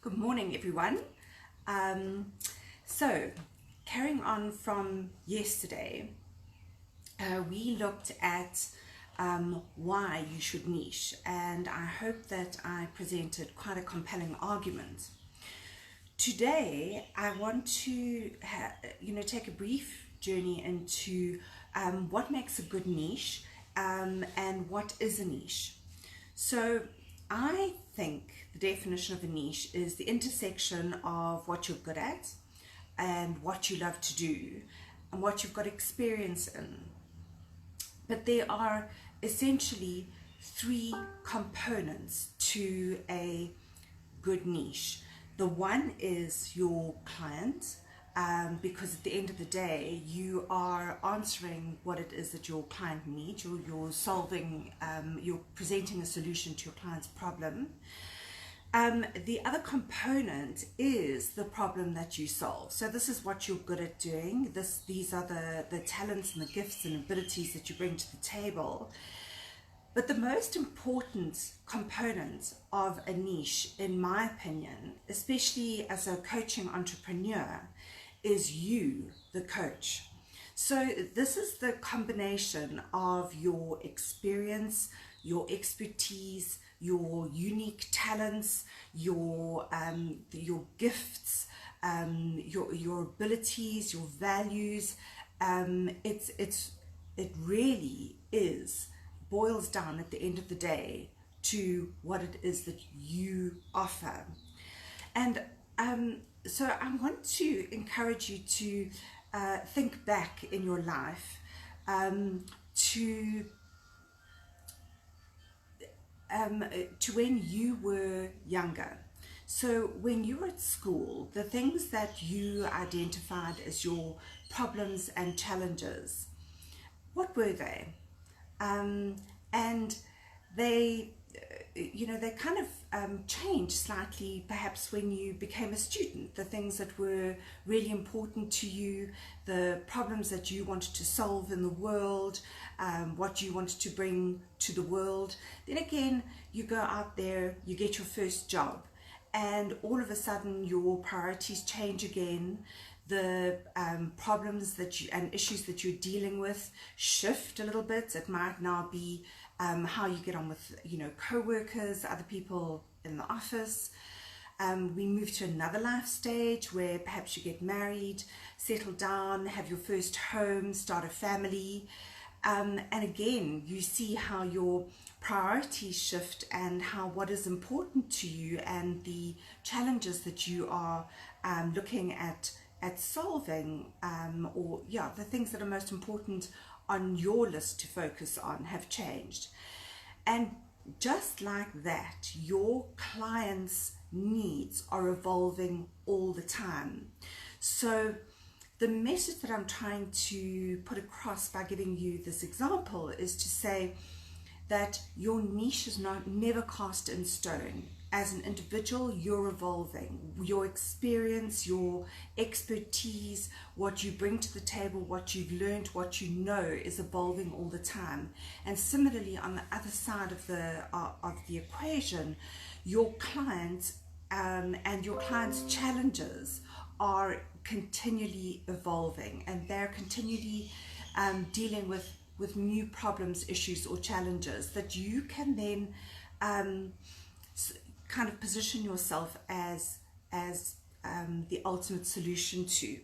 Good morning, everyone. So, carrying on from yesterday, we looked at why you should niche, and I hope that I presented quite a compelling argument. Today, I want to take a brief journey into what makes a good niche and what is a niche. So I think the definition of a niche is the intersection of what you're good at and what you love to do and what you've got experience in. But there are essentially three components to a good niche. The one is your client, because at the end of the day, you are answering what it is that your client needs. You're solving, you're presenting a solution to your client's problem. The other component is the problem that you solve. So this is what you're good at doing. These are the talents and the gifts and abilities that you bring to the table. But the most important component of a niche, in my opinion, especially as a coaching entrepreneur, is you, the coach. So this is the combination of your experience, your expertise, your unique talents, your gifts, your abilities, your values. It really boils down at the end of the day to what it is that you offer. And so I want to encourage you to think back in your life to when you were younger. So when you were at school, the things that you identified as your problems and challenges, what were they? And they kind of changed slightly perhaps when you became a student. The things that were really important to you, the problems that you wanted to solve in the world, what you wanted to bring to the world. Then again, you go out there, you get your first job, and all of a sudden your priorities change again. The problems and issues that you're dealing with shift a little bit. It might now be how you get on with co-workers, other people in the office. We move to another life stage where perhaps you get married, settle down, have your first home, start a family, and again you see how your priorities shift and how what is important to you and the challenges that you are looking at solving, the things that are most important on your list to focus on have changed. And just like that, your clients' needs are evolving all the time. So the message that I'm trying to put across by giving you this example is to say that your niche is never cast in stone. As an individual, you're evolving. Your experience, your expertise, what you bring to the table, what you've learned, what you know is evolving all the time. And similarly, on the other side of the equation, your clients and your clients' challenges are continually evolving, and they're continually dealing with new problems, issues, or challenges that you can then kind of position yourself as the ultimate solution to.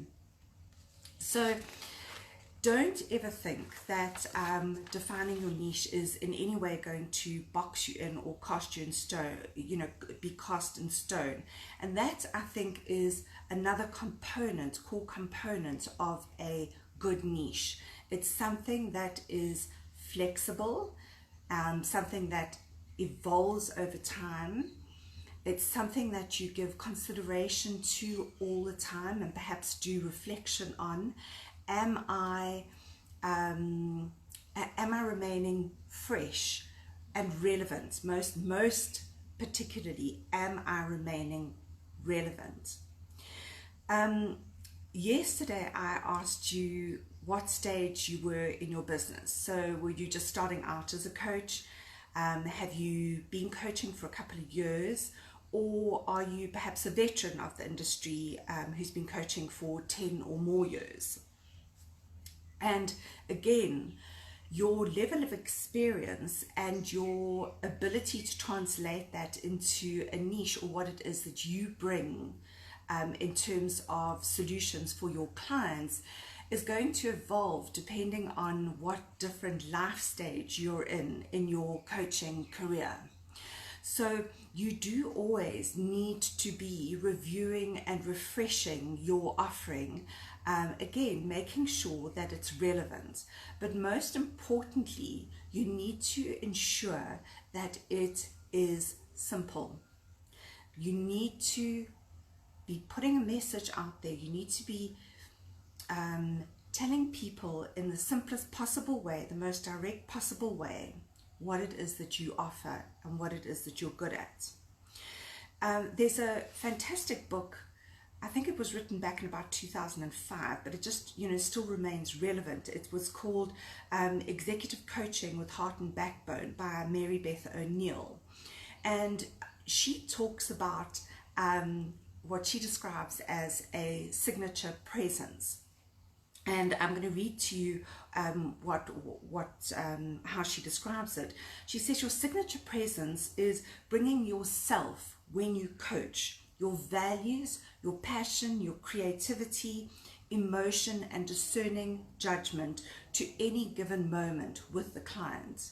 So don't ever think that defining your niche is in any way going to box you in or cast you in stone, be cast in stone. And that, I think, is another core component of a good niche. It's something that is flexible, something that evolves over time. It's something that you give consideration to all the time and perhaps do reflection on. Am I remaining fresh and relevant? Most particularly, am I remaining relevant? Yesterday I asked you what stage you were in your business. So were you just starting out as a coach? Have you been coaching for a couple of years? or are you perhaps a veteran of the industry who's been coaching for 10 or more years? And again, your level of experience and your ability to translate that into a niche, or what it is that you bring in terms of solutions for your clients, is going to evolve depending on what different life stage you're in your coaching career. So you do always need to be reviewing and refreshing your offering, again, making sure that it's relevant. But most importantly, you need to ensure that it is simple. You need to be putting a message out there. You need to be telling people in the simplest possible way, the most direct possible way, what it is that you offer and what it is that you're good at. There's a fantastic book, I think it was written back in about 2005, but it just, still remains relevant. It was called Executive Coaching with Heart and Backbone by Mary Beth O'Neill. And she talks about what she describes as a signature presence. And I'm going to read to you how she describes it. She says your signature presence is bringing yourself when you coach, your values, your passion, your creativity, emotion, and discerning judgment to any given moment with the client.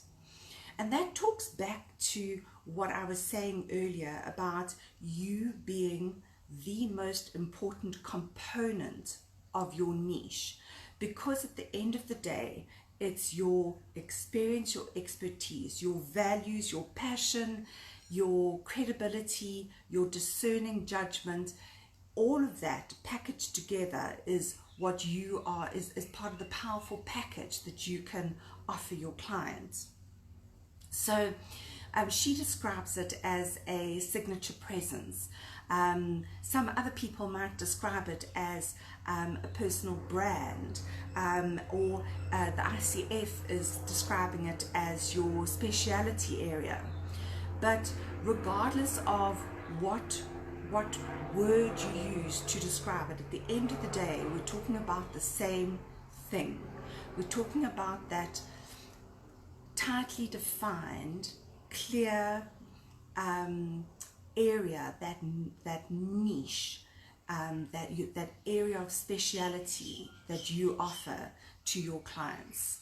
And that talks back to what I was saying earlier about you being the most important component of your niche, because at the end of the day, it's your experience, your expertise, your values, your passion, your credibility, your discerning judgment, all of that packaged together is what you are, is part of the powerful package that you can offer your clients. So she describes it as a signature presence. Some other people might describe it as a personal brand, or the ICF is describing it as your speciality area. But regardless of what word you use to describe it, at the end of the day, we're talking about the same thing. We're talking about that tightly defined, clear area, that niche, that area of speciality that you offer to your clients.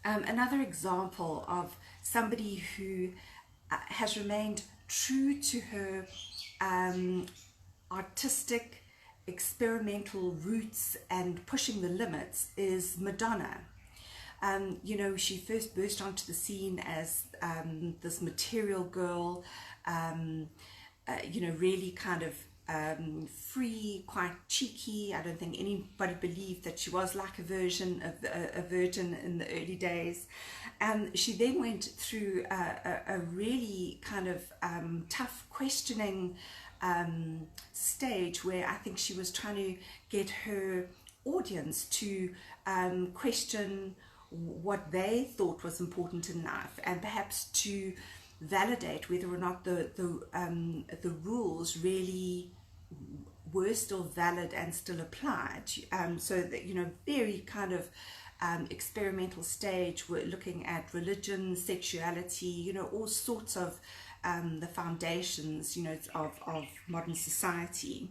Another example of somebody who has remained true to her artistic, experimental roots and pushing the limits is Madonna. She first burst onto the scene as this material girl, really kind of free, quite cheeky. I don't think anybody believed that she was like a virgin in the early days. She then went through a really kind of tough questioning stage where I think she was trying to get her audience to question what they thought was important in life, and perhaps to validate whether or not the rules really were still valid and still applied. So that, very kind of experimental stage. We're looking at religion, sexuality, all sorts of the foundations, of modern society.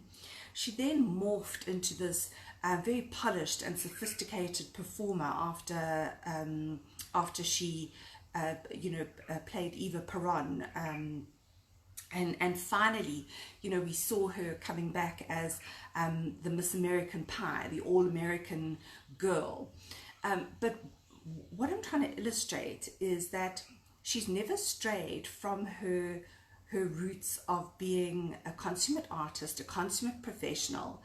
She then morphed into this very polished and sophisticated performer after she played Eva Peron, and finally, we saw her coming back as the Miss American Pie, the all-American girl. But what I'm trying to illustrate is that she's never strayed from her roots of being a consummate artist, a consummate professional,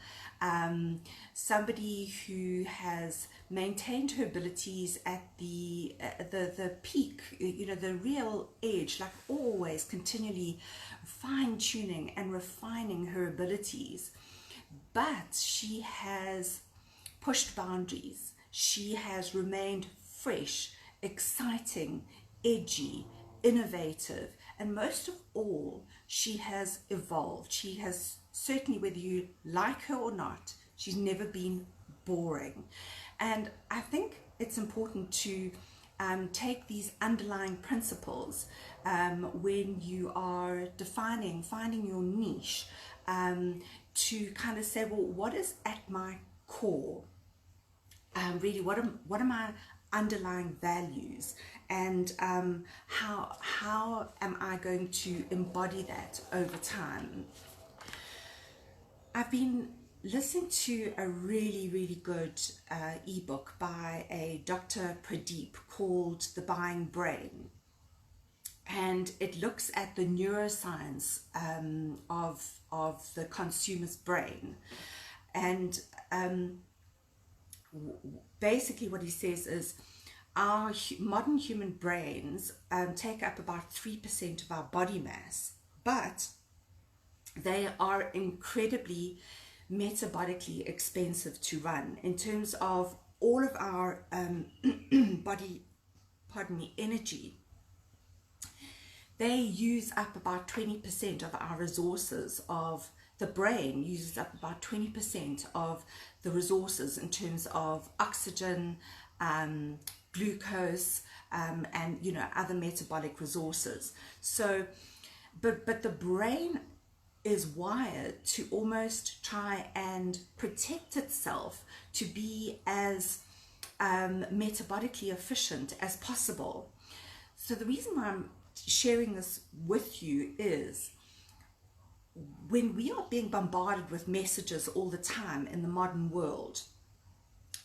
somebody who has maintained her abilities at the peak, the real edge, like always continually fine-tuning and refining her abilities. But she has pushed boundaries. She has remained fresh, exciting, edgy, innovative, And most of all, she has evolved. She has, certainly whether you like her or not, she's never been boring. And I think it's important to take these underlying principles when you are finding your niche, to kind of say, well, what is at my core? Really, what are my underlying values, and how am I going to embody that over time? I've been listening to a really good ebook by a Dr. Pradeep called The Buying Brain, and it looks at the neuroscience of the consumer's brain. And basically what he says is our modern human brains take up about 3% of our body mass, but they are incredibly metabolically expensive to run in terms of all of our energy. They use up about 20% of our resources. Of the brain uses up about 20% of the resources in terms of oxygen, glucose, and other metabolic resources. So, but the brain is wired to almost try and protect itself, to be as metabolically efficient as possible. So the reason why I'm sharing this with you is, when we are being bombarded with messages all the time in the modern world,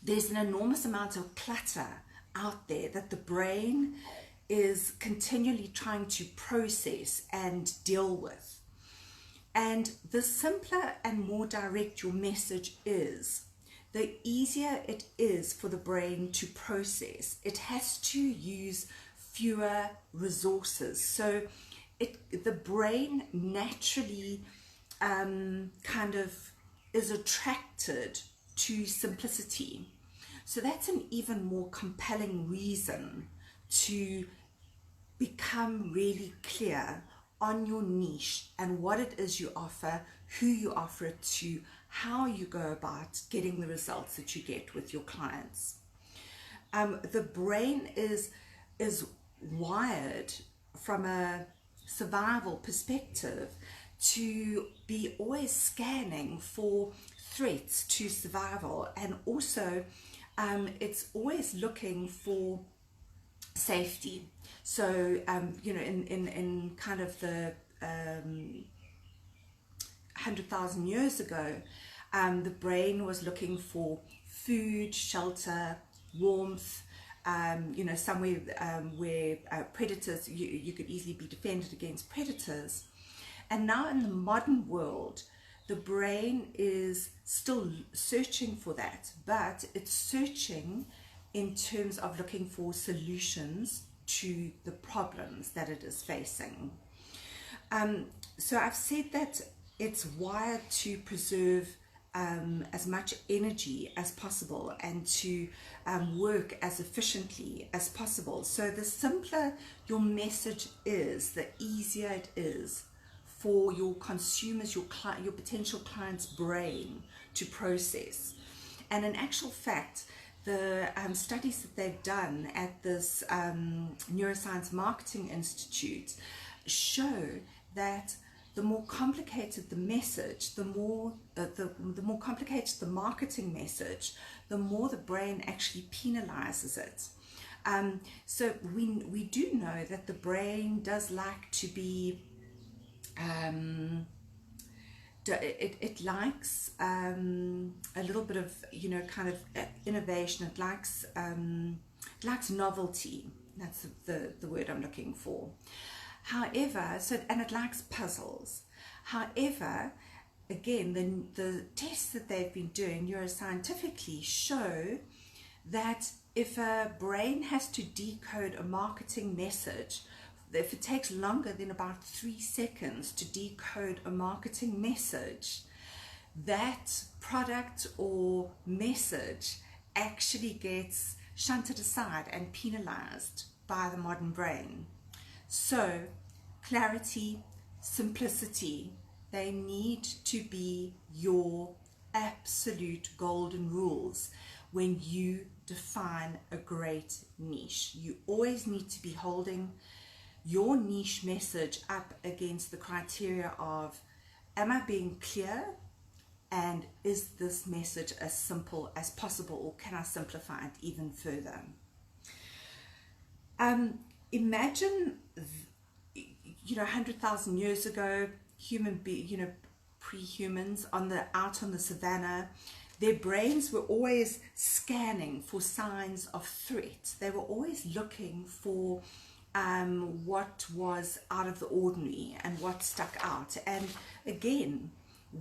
there's an enormous amount of clutter out there that the brain is continually trying to process and deal with. And the simpler and more direct your message is, the easier it is for the brain to process. It has to use fewer resources. So the brain naturally kind of is attracted to simplicity. So that's an even more compelling reason to become really clear on your niche and what it is you offer, who you offer it to, how you go about getting the results that you get with your clients. The brain is wired from a survival perspective to be always scanning for threats to survival, and also it's always looking for safety. So in kind of the 100,000 years ago, the brain was looking for food, shelter, warmth, somewhere where predators, you could easily be defended against predators. And now in the modern world, the brain is still searching for that, but it's searching in terms of looking for solutions to the problems that it is facing. So I've said that it's wired to preserve as much energy as possible and to work as efficiently as possible. So the simpler your message is, the easier it is for your consumers, your potential client's brain to process. And in actual fact, the studies that they've done at this Neuroscience Marketing Institute show that the more complicated the message, the more complicated the marketing message, the more the brain actually penalizes it. So we do know that the brain does like to be, it likes a little bit of kind of innovation. It likes novelty. That's the word I'm looking for. However, and it likes puzzles. However, again, the tests that they've been doing neuroscientifically show that if a brain has to decode a marketing message, if it takes longer than about 3 seconds to decode a marketing message, that product or message actually gets shunted aside and penalized by the modern brain. So clarity, simplicity. They need to be your absolute golden rules when you define a great niche. You always need to be holding your niche message up against the criteria of, am I being clear? And is this message as simple as possible, or can I simplify it even further? Imagine, 100,000 years ago, pre-humans out on the savannah, their brains were always scanning for signs of threat. They were always looking for what was out of the ordinary and what stuck out. And again,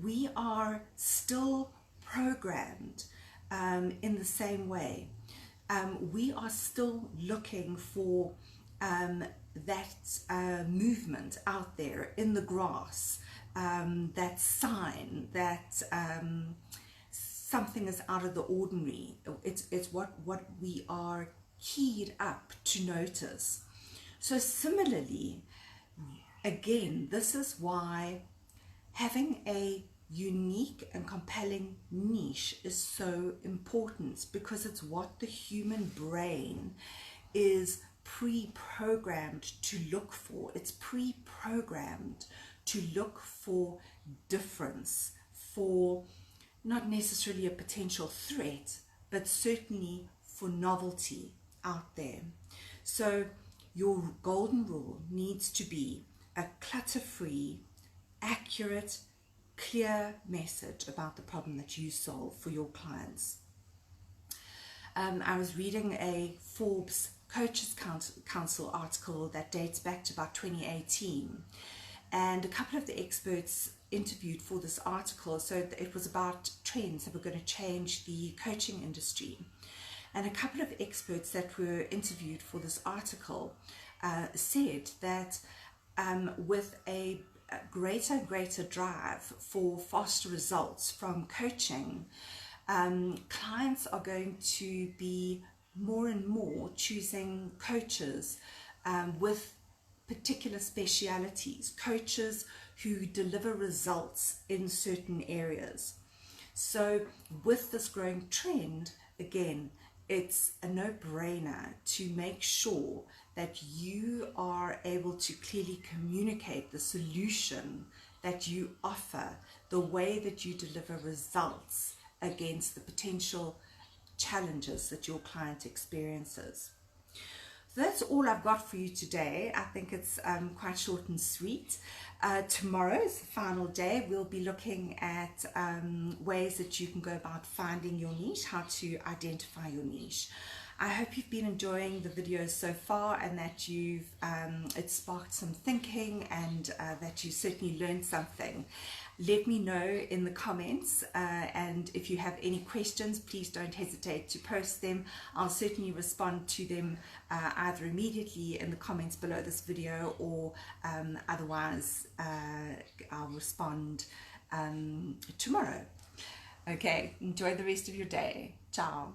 we are still programmed in the same way. We are still looking for that movement out there in the grass, that sign that something is out of the ordinary. It's what we are keyed up to notice. So similarly, again, this is why having a unique and compelling niche is so important, because it's what the human brain is pre-programmed to look for. It's pre-programmed to look for difference, for not necessarily a potential threat, but certainly for novelty out there. So your golden rule needs to be a clutter-free, accurate, clear message about the problem that you solve for your clients. I was reading a Forbes Coaches Council article that dates back to about 2018, and a couple of the experts interviewed for this article, so it was about trends that were going to change the coaching industry. And a couple of experts that were interviewed for this article said that with a greater and greater drive for faster results from coaching, clients are going to be more and more choosing coaches with particular specialities, coaches who deliver results in certain areas. So with this growing trend, again, it's a no-brainer to make sure that you are able to clearly communicate the solution that you offer, the way that you deliver results against the potential challenges that your client experiences. So that's all I've got for you today. I think it's quite short and sweet. Tomorrow is the final day. We'll be looking at ways that you can go about finding your niche, how to identify your niche. I hope you've been enjoying the videos so far, and that you've it sparked some thinking, and that you certainly learned something. Let me know in the comments, and if you have any questions, please don't hesitate to post them. I'll certainly respond to them either immediately in the comments below this video, or otherwise I'll respond tomorrow. Okay, enjoy the rest of your day. Ciao.